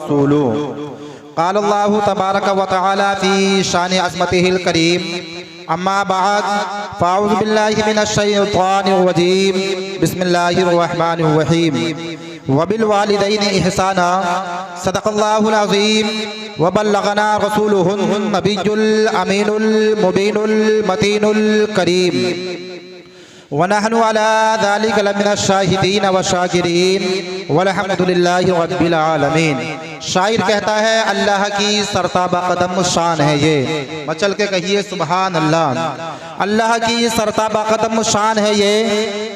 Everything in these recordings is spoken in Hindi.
रसूलु क़ाल अल्लाहु तबारक व तआला फ़ी शान अज़मतिहिल करीम अम्मा बअद फ़अऊज़ु बिल्लाहि मिनश शैतानिर रजीम बिस्मिल्लाहिर रहमानिर रहीम व बिल वालिदैनि इहसाना सदक़ल्लाहुल अज़ीम व बल्लगना रसूलुहुन नबियुल अमीनुल मुबीनुल मतीनुल करीम व नहनु अला ज़ालिका लमिनश शाहिदीन व शाकिरीन वल्हम्दुलिल्लाहि रब्बिल आलमीन। शायर कहता है अल्लाह की सरताबा कदम शान है ये, मचल के कहिए सुबहान अल्लाह। अल्लाह की सरताबा कदम शान है ये,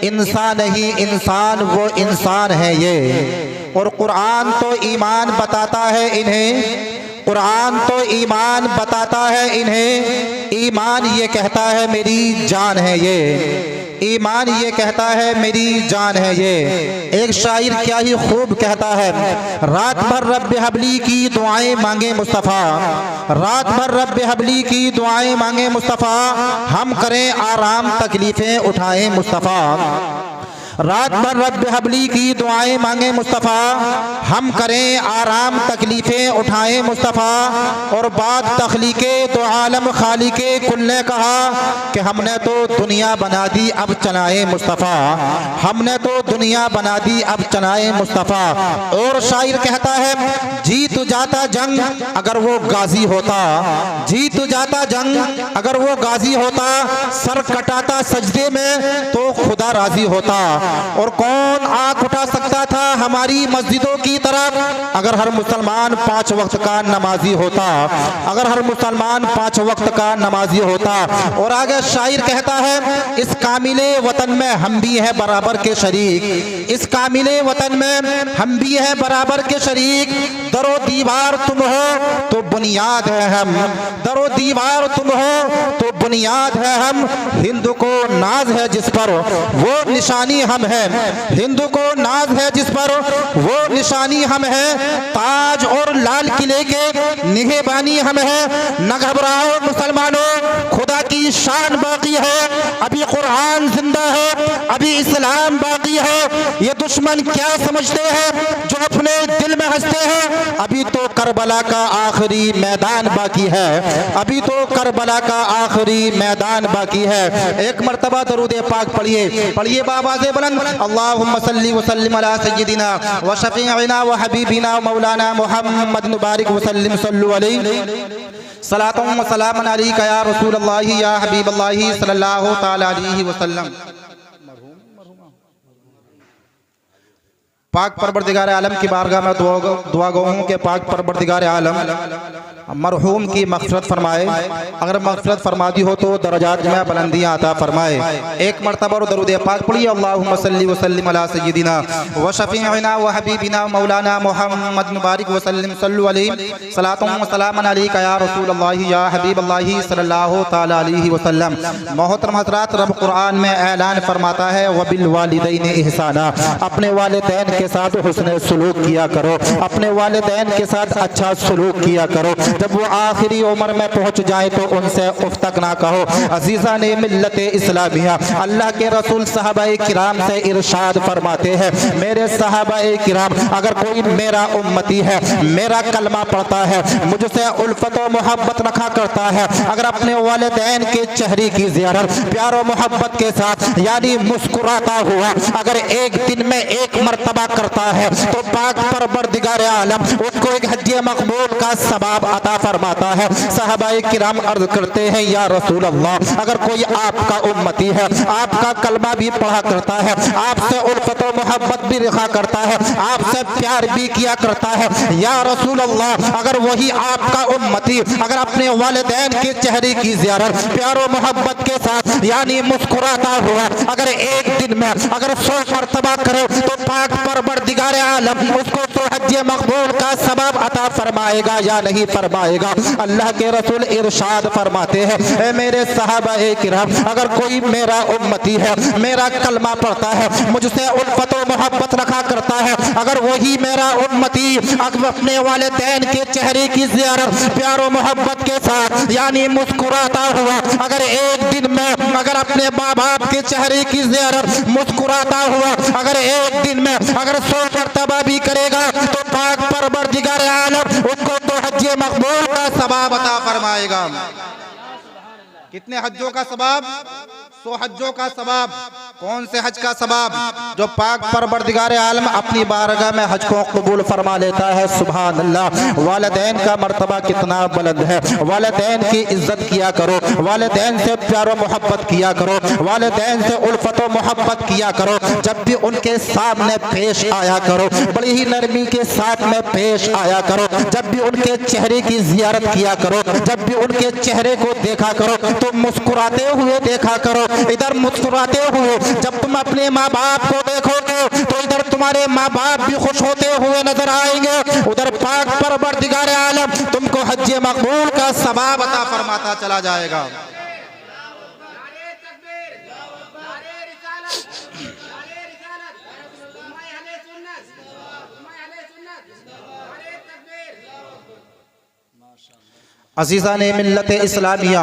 इंसान नहीं इंसान वो इंसान है ये। और कुरान तो ईमान बताता है इन्हें, कुरान तो ईमान बताता है इन्हें, ईमान ये कहता है मेरी जान है ये, ईमान ये कहता है मेरी जान है ये। एक शायर क्या ही खूब कहता है, रात भर रब्बे हबली की दुआएं मांगे मुस्तफ़ा, रात भर रब्बे हबली की दुआएं मांगे मुस्तफ़ा, हम करें आराम तकलीफ़ें उठाएं मुस्तफ़ा। रात भर रब्बे हबली की दुआएं मांगे मुस्तफ़ा, हम करें आराम तकलीफ़ें उठाएं मुस्तफ़ा। और बाद तख्लीके तो आलम खालिके कुल ने कहा कि हमने तो दुनिया बना दी अब चलाएं मुस्तफ़ा, हमने तो दुनिया बना दी अब चलाएं मुस्तफ़ा। और शायर कहता है जीत जाता जंग अगर वो गाजी होता, जीत जाता जंग अगर वो गाजी होता, सर कटाता सजदे में तो खुदा राजी होता। और कौन आंख उठा सकता था हमारी मस्जिदों की तरफ अगर हर मुसलमान 5 वक्त का नमाजी होता, अगर हर मुसलमान 5 वक्त का नमाजी होता। और आगे शायर कहता है इस कामिले वतन में हम भी हैं बराबर के शरीक, इस कामिले वतन में हम भी हैं बराबर के शरीक। दरो दीवार तुम हो तो बुनियाद है हम, दरो दीवार तुम हो तो बुनियाद है हम। हिंदू को नाज है जिस पर वो निशानी हम है, हिंदू को नाज है जिस पर वो निशानी हम है। ताज और लाल किले के निगहबानी हम है। न घबराओ मुसलमानों खुदा की शान बाकी है, अभी कुरान जिंदा है, अभी इस्लाम बाकी है। ये दुश्मन क्या समझते हैं जो अपने दिल में हंसते हैं, अभी तो करबला का आखिरी मैदान बाकी है, अभी तो करबला का आखिरी मैदान बाकी है। एक मर्तबा दरूद पाक पढ़िए, पढ़िए बाबाज़े बुलंद अल्लाहुम्मा सल्ली व सल्लिम अला सय्यिदिना व शफीइना व हबीबिना व मौलाना मुहम्मद मुबारक व सल्लिम सल्लु अलैहि सलातुम व सलामुन अलैका या रसूलल्लाह या हबीबल्लाह सल्लल्लाहु तआला अलैहि वसल्लम। पाक परवरदिगार आलम की बारगाह में दुआ गो हूँ कि पाक परवरदिगार आलम मरहूम की मग़फ़िरत फरमाए, अगर मग़फ़िरत फरमा दी हो तो दरजात में बुलंदियाँ अता फरमाए। एक मरतबा और दरूद पाक पढ़िए अल्लाहुम्मा सल्ली व सल्लिम अला सय्यिदिना व शफीइना व हबीबिना व मौलाना मुहम्मद मुबारक व सल्लिम सल्लु अलैहि सलातुम व सलामुन अलैका या रसूलल्लाह या हबीबल्लाह सल्लल्लाहु तआला अलैहि वसल्लम। मोहतरम हज़रात, रब कुरान में ऐलान फरमाता है व बिल वालिदैनि इहसाना, अपने वालिदैन के साथ हुस्न सुलूक किया करो, अपने वालिदैन के साथ अच्छा सुलूक किया करो। जब वो आखिरी उम्र में पहुंच जाए तो उनसे उफ तक ना कहो। अजीज़ा ने मिल्लत इस्लामिया, अल्लाह के रसूल सहाबाए किराम से इरशाद फरमाते हैं मेरे सहाबाए किराम अगर कोई मेरा उम्मती है, मेरा कलमा पढ़ता है, मुझसे उल्फत व मोहब्बत रखा करता है, अगर अपने वालिदैन के चेहरे की ज़ियारत प्यार व मोहब्बत के साथ यानी मुस्कुराता हुआ अगर एक दिन में एक मर्तबा करता है तो पाक परवरदिगार आलम उसको एक हज्ज मकबूल का सवाब अता फरमाता है। सहाबाए किराम अर्ज करते हैं या रसूल अल्लाह अगर कोई आपका उम्मती है, आपका कलमा भी पढ़ा करता है, आपसे उल्फत व मोहब्बत भी रखा करता है, आपसे प्यार भी किया करता है, या रसूल अल्लाह अगर वही आपका उम्मती अगर अपने वालिदैन के चेहरे की ज़ियारत प्यार व मोहब्बत के साथ यानी मुस्कुराता हुआ अगर एक दिन में अगर 100 मरतबा करे तो पाक परवरदिगार आलम उसको तो हज्ज मकबूल का सवाब अता फरमाएगा या नहीं फरमाएगा। अल्लाह के रसूल इरशाद फरमाते हैं ए मेरे सहाबाए किराम अगर कोई मेरा उम्मती है, मेरा कलमा पढ़ता है, मुझसे उल्फत व मोहब्बत रखा करता है, अगर वही मेरा उम्मती अगर अपने वालिदैन के चेहरे की ज़ियारत प्यार व मोहब्बत के साथ यानी मुस्कुराता हुआ अगर एक दिन में अगर अपने माँ बाप के चेहरे की ज़ियारत मुस्कुराता हुआ अगर एक दिन में अगर 100 मरतबा भी करेगा तो पाक परवरदिगार आलम उनको तो हज मकबूल का सवाब अता फरमाएगा। कितने हज्जों का सवाब? 100 हज्जों का सवाब। कौन से हज का सवाब? जो पाक परवरदिगार आलम अपनी बारगाह में हज को कबूल फरमा लेता है। सुभान अल्लाह। वालिदैन का मर्तबा कितना बुलंद है। वालिदैन की इज्जत किया करो, वालिदैन से प्यार मोहब्बत किया करो, वालिदैन से उल्फत मोहब्बत किया करो। जब भी उनके सामने पेश आया करो बड़ी ही नरमी के साथ में पेश आया करो। जब भी उनके चेहरे की जियारत किया करो, जब भी उनके चेहरे को देखा करो तो मुस्कुराते हुए देखा करो। इधर मुस्कुराते हुए जब तुम अपने माँ बाप को देखोगे तो इधर तुम्हारे माँ बाप भी खुश होते हुए नजर आएंगे। उधर पाक परवरदिगार आलम तुमको हज मकबूल का सवाब अता फरमाता चला जाएगा। अज़ीज़ान मिल्लत इस्लामिया,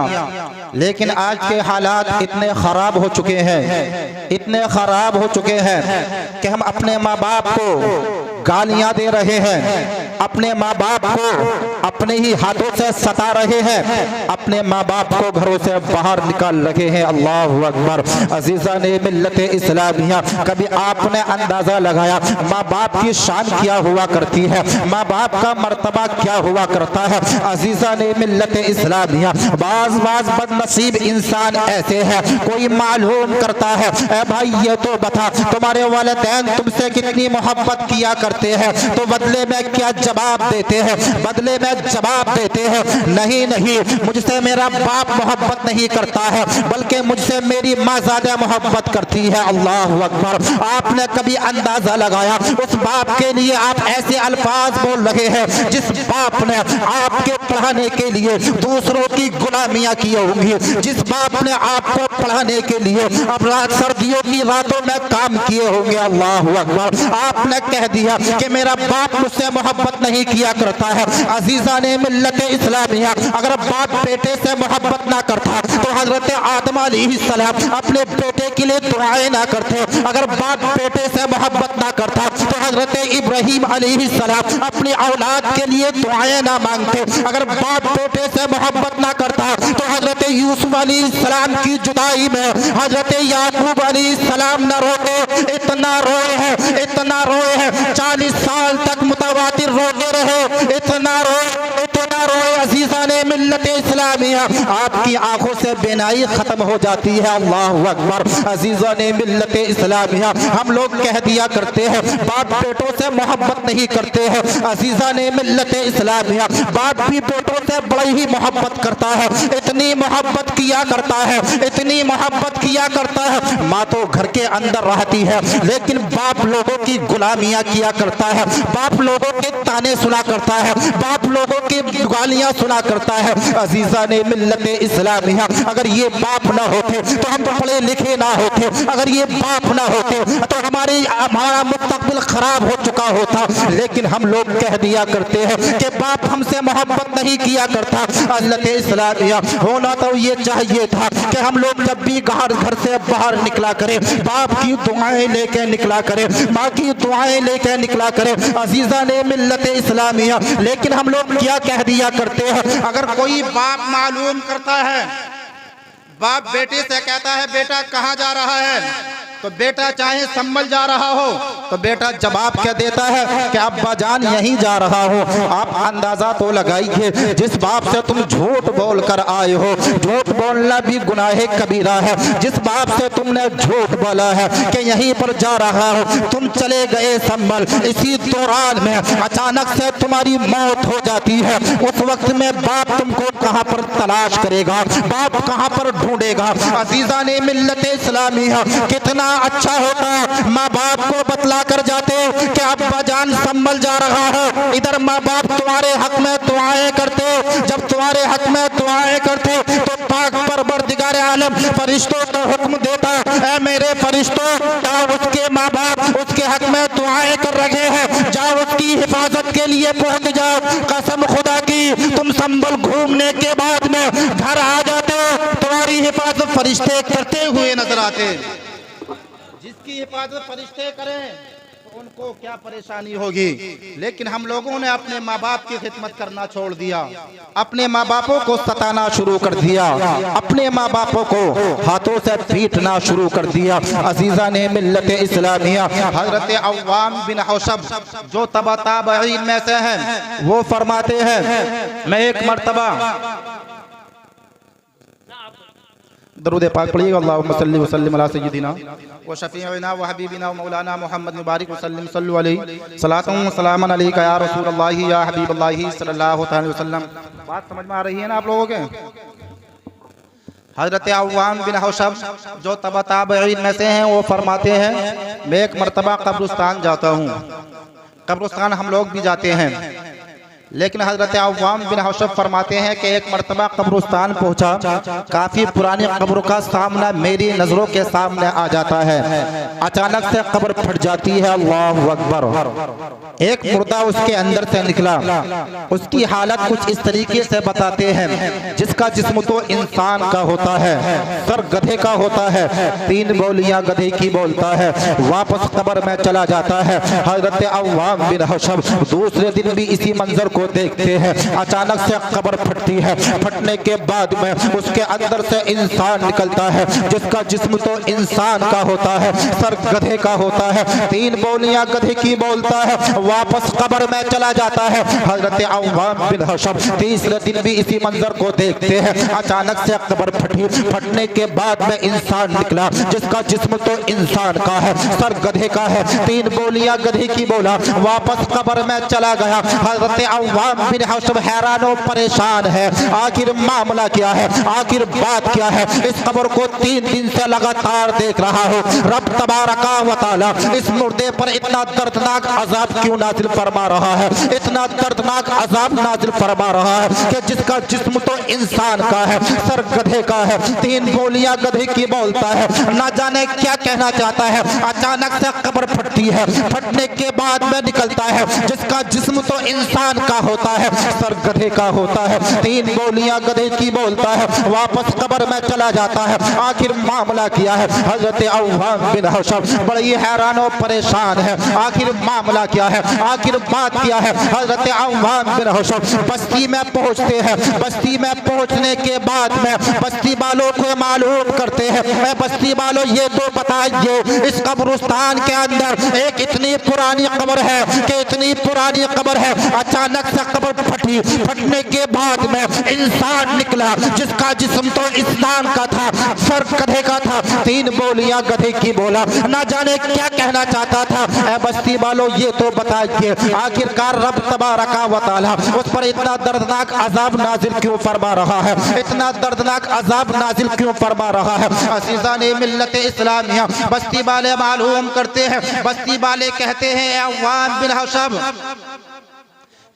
लेकिन आज के हालात इतने ख़राब हो चुके हैं, इतने ख़राब हो चुके हैं कि हम अपने माँ बाप को गालियाँ दे रहे हैं, अपने माँ बाप को अपने ही हाथों से सता रहे हैं, अपने माँ बाप को घरों से बाहर निकाल रहे हैं। अल्लाहु अकबर। अज़ीज़ान मिल्लत इस्लामिया, कभी आपने अंदाज़ा लगाया माँ बाप की शान क्या हुआ करती है, माँ बाप का मर्तबा क्या हुआ करता है? अज़ीज़ान मिल्लत इस्लामिया, बाज़ बदनसीब इंसान ऐसे हैं, कोई मालूम करता है ए भाई ये तो बता तुम्हारे वालिदैन तुमसे कितनी मोहब्बत किया करते हैं, तो बदले में क्या जवाब देते हैं? बदले में जवाब देते हैं नहीं नहीं, मुझसे मेरा बाप मोहब्बत नहीं करता है बल्कि मुझसे मेरी माँ ज्यादा मोहब्बत करती है। अल्लाहु अकबर। आपने कभी अंदाजा लगाया उस बाप के लिए आप ऐसे अल्फाज बोल रहे हैं जिस बाप ने आपके पढ़ाने के लिए दूसरों की गुलामियां की होंगी, जिस बाप ने आपको पढ़ाने के लिए अब रात सर्दियों की रातों में काम किए होंगे। अल्लाहु अकबर। आपने कह दिया कि मेरा बाप मुझसे मोहब्बत नहीं किया करता है। अज़ीज़ान मिल्लत इस्लामिया, अगर बाप बेटे से मोहब्बत ना करता तो हजरत आदम अलैहिस्सलाम अपने बेटे के लिए दुआएं ना करते। अगर बाप बेटे से मोहब्बत ना करता तो हजरत इब्राहीम अलैहिस्सलाम अपनी औलाद के लिए दुआएं ना मांगते। अगर बाप बेटे से मोहब्बत ना करता तो हजरत यूसुफ अलैहिस्सलाम की जुदाई में हजरत याकूब अलैहिस्सलाम न रोते, इतना रोए हैं, इतना रोए हैं, 40 साल तक मुतवातिर रोते रहे, इतना रोए, इतना रोए। अज़ीज़ान मिल्लत इस्लामिया, आपकी आंखों से बेनाई खत्म हो जाती है। अल्लाहु अकबर। अज़ीज़ान मिल्लत इस्लामिया, हम लोग कह दिया करते हैं बाप बेटों से मोहब्बत नहीं करते हैं। अज़ीज़ान मिल्लत इस्लामिया, बाप भी बेटों से बड़ी ही मोहब्बत करता है, इतनी मोहब्बत किया करता है, इतनी मोहब्बत किया करता है। माँ तो घर के अंदर रहती है लेकिन बाप लोगों की गुलामियां किया करता है, बाप लोगों के ताने सुना करता है, बाप लोगों की गालियां सुना करता है। अज़ीज़ान मिल्लत इस्लामिया, अगर ये बाप ना होते तो हम पढ़े लिखे ना होते, अगर ये बाप ना होते तो हमारा मुस्तकबिल खराब हो चुका होता। लेकिन हम लोग कह दिया करते हैं कि बाप हमसे मोहब्बत नहीं किया करता। मिल्लत इस्लामिया, होना तो ये चाहिए था कि हम लोग जब भी घर से बाहर निकला करें बाप की दुआएं लेके निकला करें, माँ की दुआएं लेके निकला करें। अज़ीज़ान मिल्लत इस्लामिया, लेकिन हम लोग क्या कह दिया करते हैं, अगर कोई बाप मालूम करता है, बाप बेटे से कहता है बेटा कहाँ जा रहा है, तो बेटा चाहे संभल जा रहा हो तो बेटा जवाब क्या देता है कि अब्बा जान यहीं जा रहा हो। आप अंदाजा तो लगाइए, जिस बाप से तुम झूठ बोल कर आए हो, झूठ बोलना भी गुनाह कबीरा है। जिस बाप से तुमने झूठ बोला है कि यहीं पर जा रहा हो, तुम चले गए संभल, इसी दौरान में अचानक से तुम्हारी मौत हो जाती है। उस वक्त में बाप तुमको कहाँ पर तलाश करेगा, बाप कहाँ पर ढूंढेगा? अज़ीज़ान मिल्लत इस्लामिया, कितना अच्छा होता माँ बाप को बतला कर जाते कि अब्बा जान संभल जा रहा है। इधर माँ बाप तुम्हारे हक में दुआएं करते, जब तुम्हारे हक में दुआएं करते तो पाक परवरदिगार आलम फरिश्तों को हुक्म देता, ऐ मेरे फरिश्तों, जाओ उसके माँ बाप उसके हक में दुआएं कर रहे हैं, जाओ उसकी हिफाजत के लिए पहुंच जाओ। कसम खुदा की, तुम संभल घूमने के बाद में घर आ जाते, तुम्हारी हिफाजत फरिश्ते करते हुए नजर आते। जिसकी हिफाजत फरिश्ते करें तो उनको क्या परेशानी होगी। लेकिन हम लोगों ने अपने माँ बाप की खिदमत करना छोड़ दिया, अपने माँ बापों को सताना शुरू कर दिया, अपने माँ बापों को हाथों से पीटना शुरू कर दिया। अजीजा ने मिल्लत इस्लामिया हजरत अव्वाम बिन हौशब जो तबा ताबईन में से हैं, वो फरमाते हैं, मैं एक मर्तबा दरूद पाक पढ़िएगा, अल्लाहुम्मा सल्ली व सल्लिम अला सय्यिदिना व शफीइना व हबीबिना व मौलाना मुहम्मद मुबारक व सल्लिम सल्लु अलैहि सलातुन व सलामन अलैका या रसूलल्लाह या हबीबल्लाह सल्लल्लाहु अलैहि वसल्लम। बात समझ में आ रही है ना आप लोगों के? हजरत अव्वाम बिन हौशब जो तबा ताबईन में से हैं, वो फरमाते हैं, मैं एक मर्तबा कब्रिस्तान जाता हूँ। कब्रिस्तान हम लोग भी जाते हैं, लेकिन हजरत अव्वाम बिन हौशब फरमाते हैं कि एक मर्तबा कब्रिस्तान पहुंचा, काफी पुरानी कब्र का सामना मेरी नजरों के सामने आ जाता है। अचानक से कब्र फट जाती है, अल्लाहु अकबर। एक मुर्दा उसके अंदर से निकला। उसकी हालत कुछ इस तरीके से बताते हैं, जिसका जिस्म तो इंसान का होता है, सर गधे का होता है, 3 बोलियां गधे की बोलता है, वापस कब्र में चला जाता है। हजरत अव्वाम बिन हौशब दूसरे दिन भी इसी मंजर को देखते हैं। अचानक से कब्र फटती है, फटने के बाद में उसके अंदर से इंसान निकलता है, जिसका जिस्म तो इंसान का होता है, सर गधे का होता है, 3 बोलियां गधे की बोलता है, वापस कब्र में चला जाता है। हजरत अव्वाम बिन हौशब तीसरे दिन भी इसी मंजर को देखते हैं। अचानक से कब्र फटी, फटने के बाद में इंसान निकला, जिसका जिस्म तो इंसान का है, सर गधे का है, 3 बोलियां गधे की बोला, वापस कब्र में चला गया। हजरत अव्वाम बिन हौशब हैरान और परेशान है, आखिर मामला क्या है, आखिर बात क्या है। इस खबर को 3 दिन से लगातार देख रहा हूँ। रब तबारका व तआला इस मुर्दे पर इतना दर्दनाक अजाब क्यों नाजिल फरमा रहा है, इतना दर्दनाक अजाब नाजिल फरमा रहा है कि जिसका जिस्म तो इंसान का है, सर गधे का है, 3 बोलियां गधे की बोलता है, ना जाने क्या कहना चाहता है। अचानक से कब्र फटती है, फटने के बाद में निकलता है, जिसका जिस्म तो इंसान का होता है, सर गधे का होता है, 3 बोलियां गधे की बोलता है, वापस कब्र में चला जाता है। आखिर मामला क्या है। हजरत अव्वाम बिन हौशब बड़ी हैरान और परेशान है, आखिर मामला क्या है, आखिर बात क्या है। हजरत अव्वाम बिन हौशब बस्ती में पहुंचते हैं। बस्ती में पहुंचने के बाद में बस्ती वालों को मालूम करते हैं, मैं बस्ती वालों ये तो बताइए, इस कब्रिस्तान के अंदर एक इतनी पुरानी कब्र है कि इतनी पुरानी कब्र है, अचानक से कब्र फटी, फटने के बाद में इंसान निकला, जिसका जिस्म तो इंसान का था, सर गधे का था, 3 बोलियां गधे की बोला, ना जाने क्या कहना चाहता था। ऐ बस्ती वालों ये तो बताइए, आखिरकार रब तबारका व तआला उस पर इतना दर्दनाक अजाब नाजिल क्यों फरमा रहा है, इतना दर्दनाक अजाब नाजिल क्यों फरमा रहा है। अज़ीज़ान मिल्लत इस्लामिया बस्ती वाले मालूम करते हैं, बस्ती वाले कहते हैं, ए अव्वाम बिन हौशब,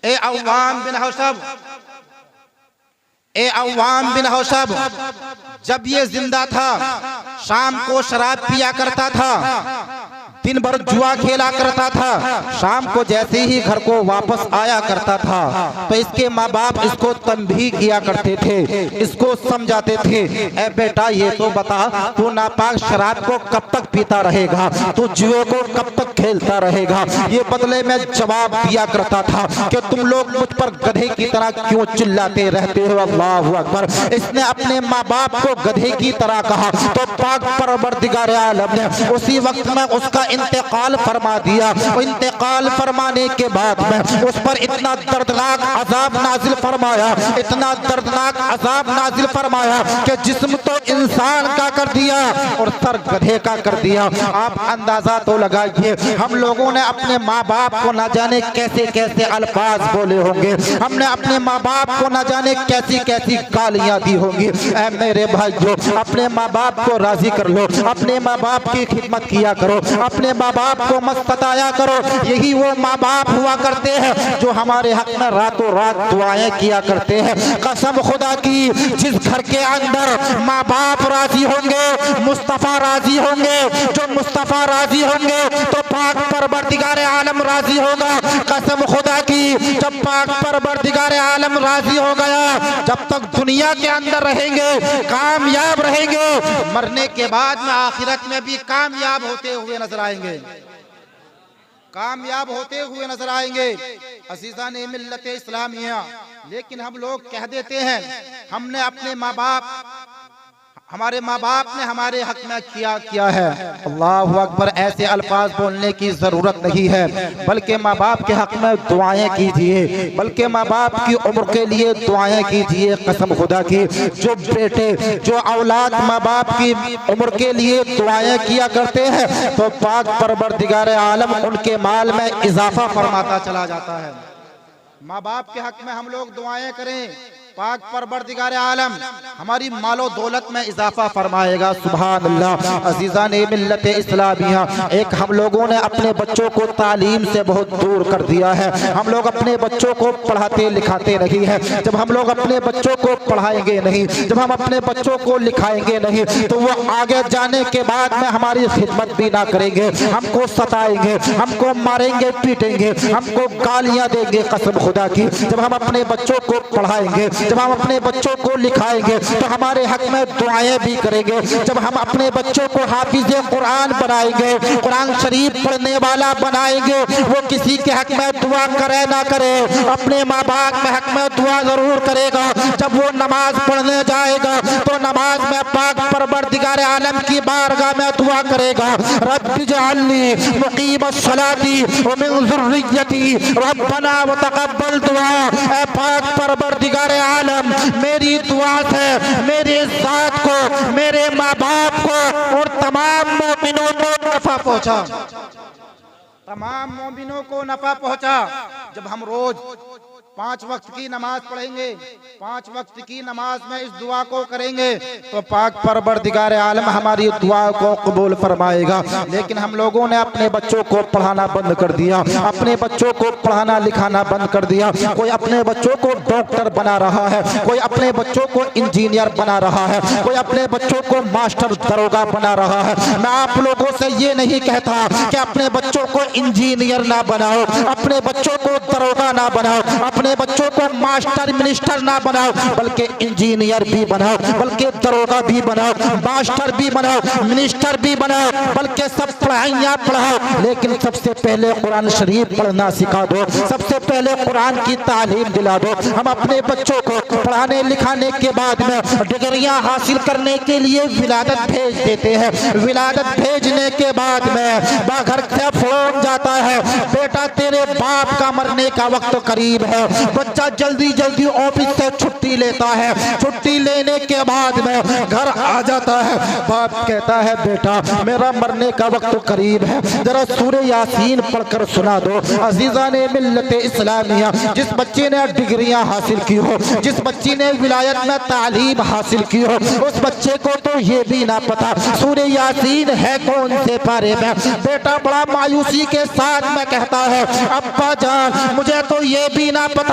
ए अव्वाम बिन हौशब, ए अव्वाम बिन हौशब, जब ये जिंदा था शाम को शराब पिया करता था, दिन भर जुआ खेला करता था, शाम को जैसे ही घर को वापस आया करता था तो इसके माँ बाप इसको तंबीह किया करते थे, इसको समझाते थे, ए बेटा ये तो बता तू नापाक शराब को कब तक पीता रहेगा, तू जुए को कब तक खेलता रहेगा। ये बदले में जवाब दिया करता था कि तुम लोग मुझ पर गधे की तरह क्यों चिल्लाते रहते हो। अल्लाहु अकबर। इसने अपने माँ बाप को गधे की तरह कहा तो पाक परवरदिगार आलम ने उसी वक्त में उसका इंतकाल फरमा दिया। इंतकाल फरमाने के बाद में उस पर इतना दर्दनाक अजाब नाजिल फरमाया, इतना दर्दनाक अजाब नाजिल फरमाया कि जिस्म तो इंसान का कर दिया और सर गधे का कर दिया। आप अंदाजा तो लगाइए, हम लोगों ने अपने माँ बाप को न जाने कैसे कैसे अल्फाज बोले होंगे, हमने अपने माँ बाप को न जाने कैसी कैसी गालियां दी होंगी। ऐ मेरे भाइयों, अपने माँ बाप को राजी कर लो, अपने माँ बाप की खिदमत किया करो, अपने माँ बाप को मत सताया करो। यही वो माँ बाप हुआ करते हैं जो हमारे हक में रातों रात दुआएं किया करते हैं। कसम खुदा की, जिस घर के अंदर माँ बाप राजी होंगे, मुस्तफा राजी होंगे, जो मुस्तफा राजी होंगे तो पाक परवरदिगार आलम राजी होगा। कसम खुदा की, जब पाक परवरदिगार आलम राजी हो गया, जब तक दुनिया के अंदर रहेंगे कामयाब रहेंगे, मरने के बाद में आखिरत में भी कामयाब होते हुए नजर आएंगे। कामयाब होते हुए नजर आएंगे अजीज़ान मिल्लत इस्लामिया। लेकिन हम लोग कह देते हैं हमने अपने माँ बाप, हमारे माँ बाप ने हमारे हक में किया है। अल्लाहु अकबर, ऐसे अल्फाज बोलने की ज़रूरत नहीं है, बल्कि माँ बाप के हक में दुआएं कीजिए, बल्कि माँ बाप की उम्र के लिए दुआएं कीजिए। कसम खुदा की, जो बेटे, जो औलाद माँ बाप की उम्र के लिए दुआएं किया करते हैं तो पाक परवरदिगार आलम उनके माल में इजाफा फरमाता चला जाता है। माँ बाप के हक में हम लोग दुआएं करें, पाक परवरदिगार आलम हमारी मालो दौलत में इजाफा फरमाएगा। सुभान अल्लाह। अजीज़ान मिल्लत इस्लामिया, एक हम लोगों ने अपने बच्चों को तालीम से बहुत दूर कर दिया है। हम लोग अपने बच्चों को पढ़ाते लिखाते नहीं है। जब हम लोग अपने बच्चों को पढ़ाएंगे नहीं, जब हम अपने बच्चों को लिखाएंगे नहीं, तो वो आगे जाने के बाद में हमारी खिदमत भी ना करेंगे, हमको सताएंगे, हमको मारेंगे, पीटेंगे, हमको गालियां देंगे। कसम खुदा की, जब हम अपने बच्चों को पढ़ाएंगे, जब हम अपने बच्चों को लिखाएंगे तो हमारे हक में दुआएं भी करेंगे। जब हम अपने बच्चों को हाफिज कुरान बनाएंगे, कुरान शरीफ पढ़ने वाला बनाएंगे, वो किसी के हक में दुआ करे ना करे, अपने माँ बाप के हक में दुआ जरूर करेगा। जब वो नमाज पढ़ने जाएगा तो नमाज में पाक परवरदिगार आलम की बारगाह में दुआ करेगा, रब्बि जअलनी मुकीमस्सलाती व मिन ज़ुर्रिय्यती रब्बना व तक़ब्बल दुआ। ऐ पाक परवरदिगार आलम, मेरी दुआ से मेरे साथ को, मेरे माँ बाप को और तमाम मोमिनों को नफा पहुंचा, तमाम मोमिनों को नफा पहुंचा। जब हम रोज 5 वक्त की नमाज पढ़ेंगे, 5 वक्त की नमाज में इस दुआ को करेंगे तो पाक परवरदिगार आलम हमारी दुआ को कबूल फरमाएगा। लेकिन हम लोगों ने अपने बच्चों को पढ़ाना बंद कर दिया, अपने बच्चों को पढ़ाना लिखाना बंद कर दिया। कोई अपने बच्चों को डॉक्टर बना रहा है, कोई अपने बच्चों को इंजीनियर बना रहा है, कोई अपने बच्चों को मास्टर दरोगा बना रहा है। मैं आप लोगों से ये नहीं कहता कि अपने बच्चों को इंजीनियर ना बनाओ, अपने बच्चों को दरोगा ना बनाओ, अपने बच्चों को मास्टर मिनिस्टर ना बनाओ, बल्कि इंजीनियर भी बनाओ, बल्कि दरोगा भी बनाओ, मास्टर भी बनाओ, मिनिस्टर भी बनाओ, बल्कि सब पढ़ाइयाँ पढ़ाओ। लेकिन सबसे पहले कुरान शरीफ पढ़ना सिखा दो, सबसे पहले कुरान की तालीम दिला दो। हम अपने बच्चों को पढ़ाने लिखाने के बाद में डिग्रियां हासिल करने के लिए विलादत भेज देते हैं। विलादत भेजने के बाद में घर से फोन जाता है, बेटा तेरे बाप का मरने का वक्त करीब है। बच्चा जल्दी जल्दी ऑफिस से छुट्टी लेता है, छुट्टी लेने के बाद में घर आ जाता है। बाप कहता है बेटा मेरा मरने का वक्त करीब है, जरा सूरह यासीन पढ़कर सुना दो। अजीज़ान मिल्लत इस्लामिया, जिस बच्चे ने डिग्रियां हासिल की हो, जिस बच्ची ने विलायत में तालीम हासिल की हो, उस बच्चे को तो ये भी ना पता सूरह यासीन है कौन से पारे में। बेटा बड़ा मायूसी के साथ में कहता है, अब्बा जान मुझे तो ये भी ना पता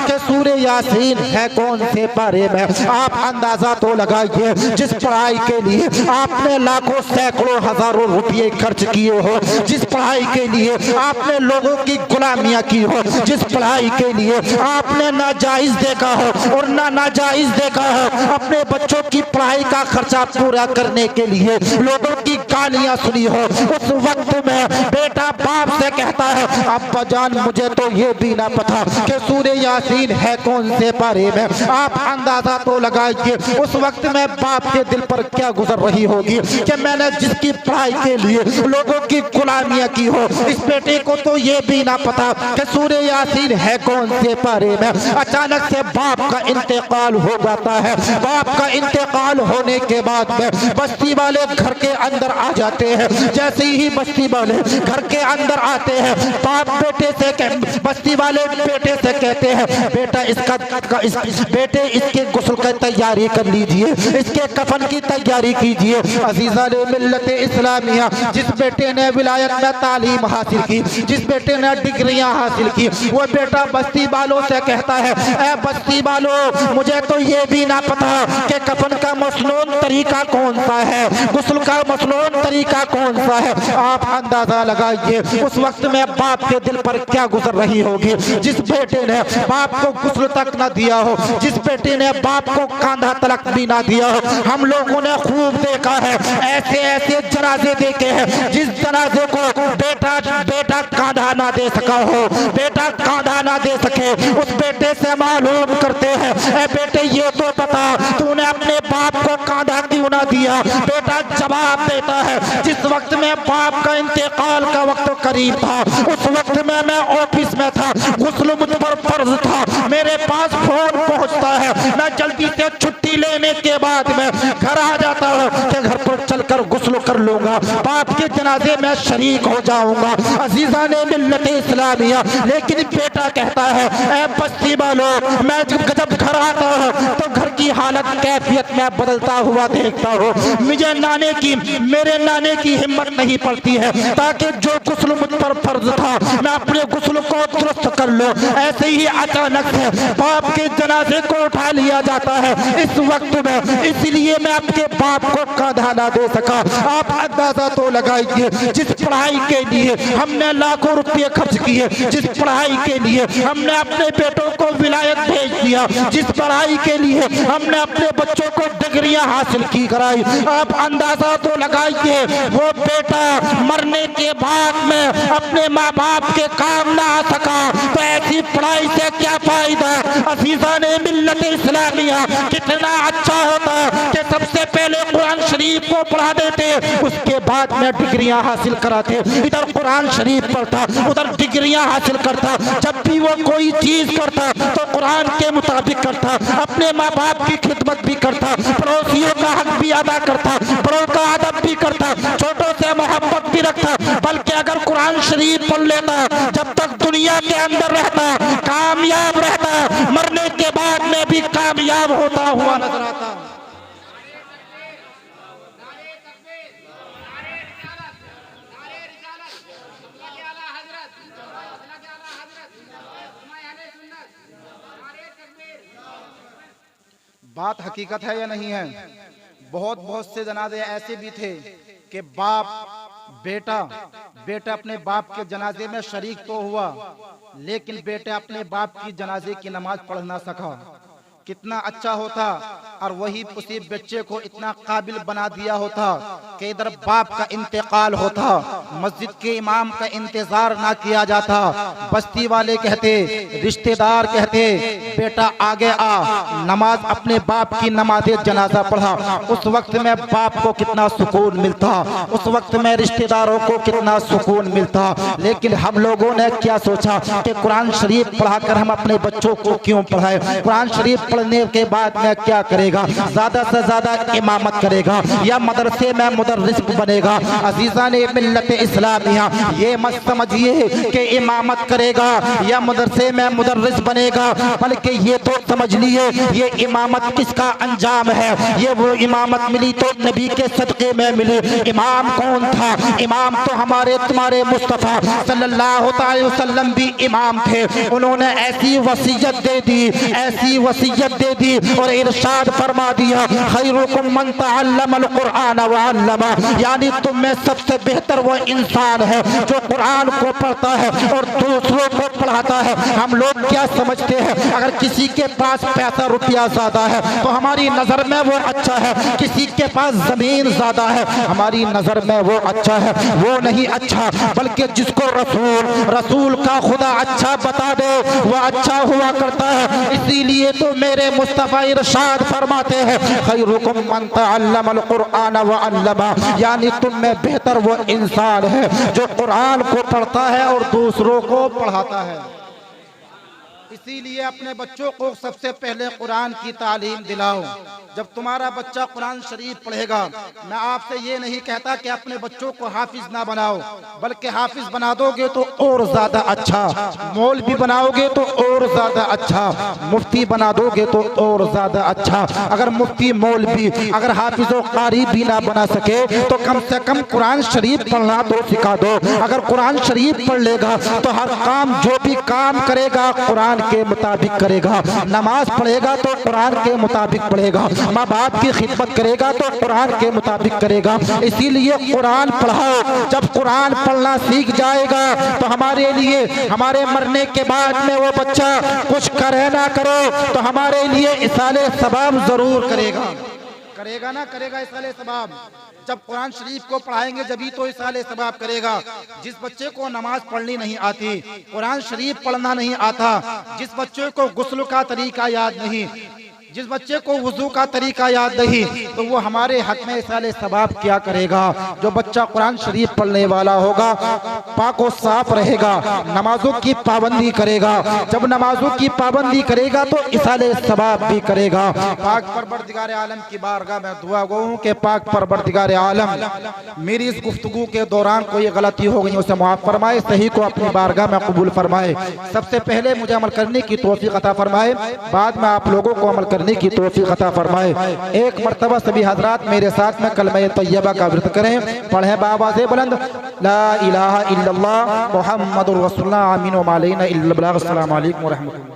कि सूरह यासीन है कौन से पारे में। आप अंदाजा तो लगाइए, जिस पढ़ाई के लिए आपने लाखों सैकड़ों हजारों रुपये खर्च किए हो, जिस पढ़ाई के लिए आपने लोगों की गुलामियां की हो, जिस पढ़ाई के लिए आपने नाजायज देखा हो और ना नाजायज देखा हो, अपने बच्चों की पढ़ाई का खर्चा पूरा करने के लिए लोगों की गालियां सुनी हो, उस वक्त में बेटा बाप से कहता है, अब्बा जान मुझे तो ये भी ना पता कि सूरह यासीन है कौन से पारे में। आप अंदाजा तो लगाइए उस वक्त में बाप के दिल पर क्या गुजर रही होगी कि मैंने जिसकी पढ़ाई के लिए लोगों की गुलामियां की हो, इस बेटे को तो ये भी ना पता कि सूरह यासीन है कौन से पारे में। अचानक से बाप का इंतकाल हो जाता है। बाप का इंतकाल होने के बाद में बस्ती वाले घर के अंदर आ जाते हैं। जैसे ही बस्ती वाले घर के अंदर आते हैं, बाप बेटे से बस्ती वाले बेटे से कहते हैं, बेटा बेटे इसके गुस्ल की तैयारी कर लीजिए, इसके कफन की तैयारी कीजिए। अजीज़ान मिल्लत इस्लामिया, जिस बेटे ने विलायत में तालीम हासिल की, जिस बेटे ने डिग्रियां हासिल की, वो बेटा बस्ती वालों से कहता है, ऐ बस्ती वालों मुझे तो ये भी ना पता कि कफन का मसनून तरीका कौन सा है, गुस्ल का मसनून तरीका कौन सा है। आप अंदाजा लगाइए उस वक्त में बाप के दिल पर क्या गुजर रही होगी। जिस बेटे ने बाप को गुस्ल तक न दिया हो, जिस बेटे ने बाप को कांधा तलक भी ना दिया हो। हम लोगों ने खूब देखा है, ऐसे ऐसे जनाजे देखे हैं जिस जनाजे को बेटा कांधा ना दे सका हो, बेटा कांधा ना दे सके। उस बेटे से मालूम करते हैं, ए बेटे ये तो बता तूने अपने बाप को कांधा क्यों ना दिया। बेटा जवाब देता है, जिस वक्त में बाप का इंतकाल का वक्त करीब था, उस वक्त में मैं ऑफिस में था, गुस्ल मुझ पर फर्ज था, मेरे पास फोन पहुंचता है, मैं जल्दी से छुट्टी लेने के बाद में घर आ जाता हूँ कि घर पर चलकर गुस्ल कर लूंगा, बाप के जनाजे में शरीक हो जाऊंगा। अजीजा ने मिल्लत इस्लामिया, लेकिन बेटा कहता है, ए बस्ती वालों, मैं जब घर आता हूँ तो घर की हालत कैफियत में बदलता हुआ देखता हूँ। मुझे मेरे नाने की हिम्मत नहीं पड़ती है ताकि जो गुस्ल मुझ पर फर्ज था मैं अपने गुस्ल को दुरुस्त कर लूं। ऐसे ही अचानक से बाप के जनाजे को उठा लिया जाता है इस वक्त में, इसलिए मैं अपने बाप को कांधा ना दे सका। आप अंदाजा तो लगाइए, जिस पढ़ाई के लिए हमने लाखों रुपये खर्च किए, जिस पढ़ाई के लिए हमने अपने बेटों को विलायत भेज दिया, जिस पढ़ाई के लिए हमने अपने बच्चों को डिग्रियां हासिल की कराई, आप अंदाजा तो लगाइए वो बेटा मरने के बाद में अपने माँ बाप के काम ना आ सका तो ऐसी पढ़ाई से क्या फायदा। अजीजा ने मिल्लत इस्लामिया, कितना अच्छा होता कि सबसे पहले कुरान शरीफ को पढ़ा देते, उसके बाद में डिग्रियां हासिल कराते। इधर कुरान शरीफ पढ़ता, उधर डिग्रियां हासिल करता। जब भी वो कोई चीज करता तो कुरान के मुताबिक करता, अपने माँ बाप की खिदमत भी करता, पड़ोसियों का हक भी अदा करता, बड़ों का अदब भी करता, छोटों से मोहब्बत भी रखता। बल्कि अगर कुरान शरीफ पढ़ लेता, जब तक दुनिया के अंदर रहता कामयाब रहता, मरने के बाद में भी कामयाब होता हुआ नजर आता। बात हकीकत है या नहीं है। बहुत से जनाजे ऐसे भी थे कि बेटा अपने बाप के जनाजे में शरीक तो हुआ, लेकिन बेटे अपने बाप की जनाजे की नमाज पढ़ ना सका। कितना अच्छा होता और वही उसी बच्चे को इतना काबिल बना दिया होता कि इधर बाप का इंतकाल होता, मस्जिद के इमाम का इंतजार ना किया जाता, बस्ती वाले कहते, रिश्तेदार कहते, बेटा आगे आ, नमाज अपने बाप की नमाज जनाजा पढ़ा। उस वक्त में बाप को कितना सुकून मिलता, उस वक्त में रिश्तेदारों को कितना सुकून मिलता। लेकिन हम लोगों ने क्या सोचा कि कुरान शरीफ पढ़ाकर हम अपने बच्चों को क्यों पढ़ाए। कुरान शरीफ पढ़ने के बाद में क्या करेगा, ज्यादा से ज्यादा इमामत करेगा या मदरसे में मुदर्रिस बनेगा। अजीजा ने मिल्लत इस्लामिया, ये मत समझिए कि इमामत करेगा या मदरसे में मुदर्रिस बनेगा, बल्कि ये तो समझ लिए ये इमामत किसका अंजाम है। ये वो इमामत मिली तो नबी के सदक़े में मिली। इमाम कौन था? इमाम तो हमारे तुम्हारे मुस्तफ़ा सल्लल्लाहु अलैहि वसल्लम भी इमाम थे। उन्होंने ऐसी वसीयत दे दी, ऐसी वसीयत दे दी और इरशाद फरमा दिया, खैरुकुम मन तअल्लमल कुरान व अल्लमा, यानी तुम में सबसे बेहतर वो इंसान है जो कुरान को पढ़ता है और दूसरों को पढ़ाता है। हम लोग क्या समझते हैं, अगर किसी के पास पैसा रुपया ज्यादा है तो हमारी नजर में वो अच्छा है, किसी के पास जमीन ज्यादा है हमारी नजर में वो अच्छा है। वो नहीं अच्छा, बल्कि जिसको रसूल का खुदा अच्छा बता दे वो अच्छा हुआ करता है। इसीलिए तो मेरे मुस्तफा इरशाद फरमाते हैं, खैरुकुम मन तअल्लमल कुरान व अल्लमा, यानी तुम में बेहतर वो इंसान है जो कुरान को पढ़ता है और दूसरों को पढ़ाता है। इसीलिए अपने बच्चों को सबसे पहले कुरान की तालीम दिलाओ। जब तुम्हारा बच्चा कुरान शरीफ पढ़ेगा, मैं आपसे ये नहीं कहता कि अपने बच्चों को हाफिज ना बनाओ, बल्कि हाफिज बना दोगे तो और ज्यादा अच्छा, मौलवी बनाओगे तो और ज्यादा अच्छा, मुफ्ती बना दोगे तो और ज्यादा अच्छा। अगर मुफ्ती मौलवी अगर हाफिज और कारी भी ना बना सके तो कम से कम कुरान शरीफ पढ़ना तो सिखा दो। अगर कुरान शरीफ पढ़ लेगा तो हर काम जो भी काम करेगा कुरान के के मुताबिक करेगा, नमाज पढ़ेगा तो कुरान के मुताबिक पढ़ेगा, माँ बाप की खिदमत करेगा तो कुरान के मुताबिक करेगा। इसीलिए कुरान पढ़ाओ। जब कुरान पढ़ना सीख जाएगा तो हमारे लिए, हमारे मरने के बाद में वो बच्चा कुछ करे ना करो तो हमारे लिए इसाले सवाब जरूर करेगा। करेगा ना करेगा इसाले सवाब। जब कुरान शरीफ को पढ़ाएंगे जभी तो इसाले सवाब करेगा। जिस बच्चे को नमाज पढ़नी नहीं आती, कुरान शरीफ पढ़ना नहीं आता, जिस बच्चे को गुस्ल का तरीका याद नहीं, जिस बच्चे को वुजू का तरीका याद नहीं, तो वो हमारे हक में इसाले सवाब क्या करेगा। जो बच्चा कुरान शरीफ पढ़ने वाला होगा पाक और साफ रहेगा, नमाजों की पाबंदी करेगा। जब नमाजों की पाबंदी करेगा तो इसाले सवाब भी करेगा। पाक परवरदिगार आलम की बारगाह में दुआ गो हूं कि पाक परवरदिगार आलम मेरी इस गुफ्तगू के दौरान कोई गलती हो गई उसे माफ फरमाए, सही को अपनी बारगाह में कबूल फरमाए। सबसे पहले मुझे अमल करने की तौफीक अता फरमाए, बाद में आप लोगों को अमल करने की तौफीक अता फरमाए। एक मर्तबा सभी हजरात मेरे साथ में कलमा तैयबा का विर्द करें, पढ़ें बावाज़े बुलंद, ला इलाहा इल्लल्लाह मुहम्मदुर रसूलुल्लाह आमीन व मा अलैना इल्लल बलाग। अस्सलामु अलैकुम व रहमतुल्लाह।